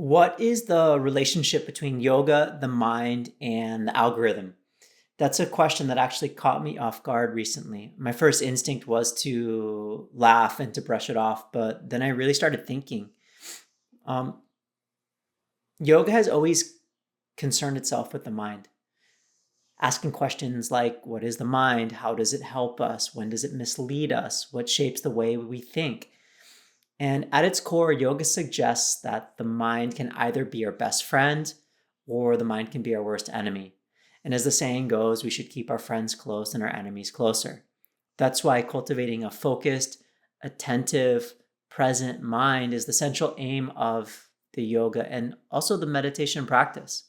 What is the relationship between yoga, the mind, and the algorithm? That's a question that actually caught me off guard recently. My first instinct was to laugh and to brush it off, but then I really started thinking. Um, Yoga has always concerned itself with the mind, asking questions like what is the mind? How does it help us? When does it mislead us? What shapes the way we think? And at its core, yoga suggests that the mind can either be our best friend or the mind can be our worst enemy. And as the saying goes, we should keep our friends close and our enemies closer. That's why cultivating a focused, attentive, present mind is the central aim of the yoga and also the meditation practice.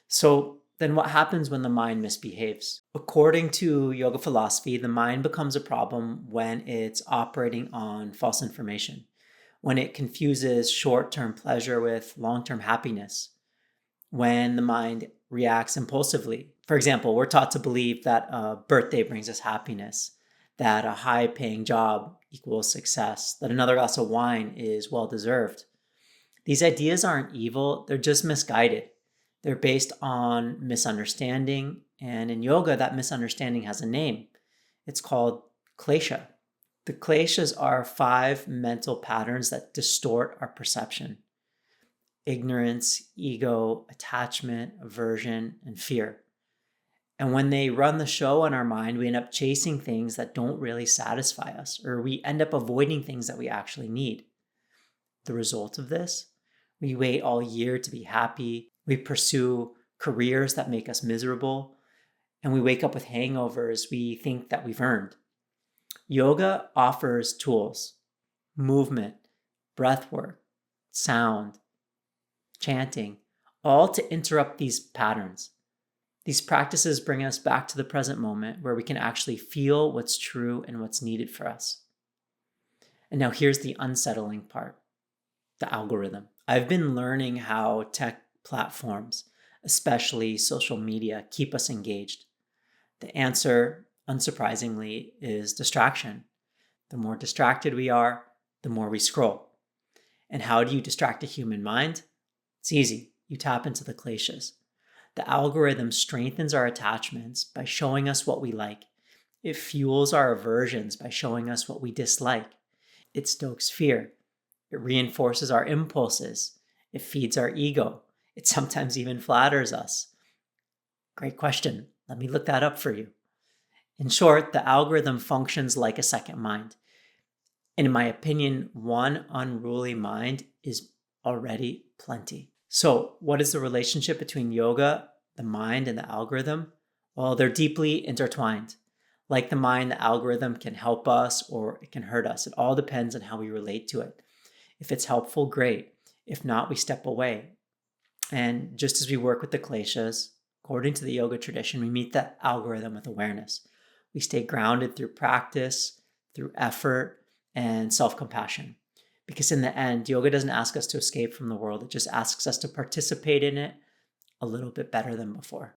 So, then what happens when the mind misbehaves? According to yoga philosophy, the mind becomes a problem when it's operating on false information, when it confuses short term pleasure with long term happiness, when the mind reacts impulsively. For example, we're taught to believe that a birthday brings us happiness, that a high paying job equals success, that another glass of wine is well deserved. These ideas aren't evil, they're just misguided. They're based on misunderstanding, and in yoga, that misunderstanding has a name. It's called klesha. The kleshas are 5 mental patterns that distort our perception: ignorance, ego, attachment, aversion, and fear. And when they run the show on our mind, we end up chasing things that don't really satisfy us, or we end up avoiding things that we actually need. The result of this? We wait all year to be happy. We pursue careers that make us miserable. And we wake up with hangovers we think that we've earned. Yoga offers tools: movement, breath work, sound, chanting, all to interrupt these patterns. These practices bring us back to the present moment where we can actually feel what's true and what's needed for us. And now here's the unsettling part: the algorithm. I've been learning how tech platforms, especially social media, keep us engaged. The answer, unsurprisingly, is distraction. The more distracted we are, the more we scroll. And how do you distract a human mind? It's easy. You tap into the kleshas. The algorithm strengthens our attachments by showing us what we like. It fuels our aversions by showing us what we dislike. It stokes fear. It reinforces our impulses. It feeds our ego. It sometimes even flatters us. Great question. Let me look that up for you. In short, the algorithm functions like a second mind. And in my opinion, one unruly mind is already plenty. So, what is the relationship between yoga, the mind, and the algorithm? Well, they're deeply intertwined. Like the mind, the algorithm can help us or it can hurt us. It all depends on how we relate to it. If it's helpful, great. If not, we step away. And just as we work with the kleshas, according to the yoga tradition, we meet the algorithm with awareness. We stay grounded through practice, through effort, and self-compassion. Because in the end, yoga doesn't ask us to escape from the world. It just asks us to participate in it a little bit better than before.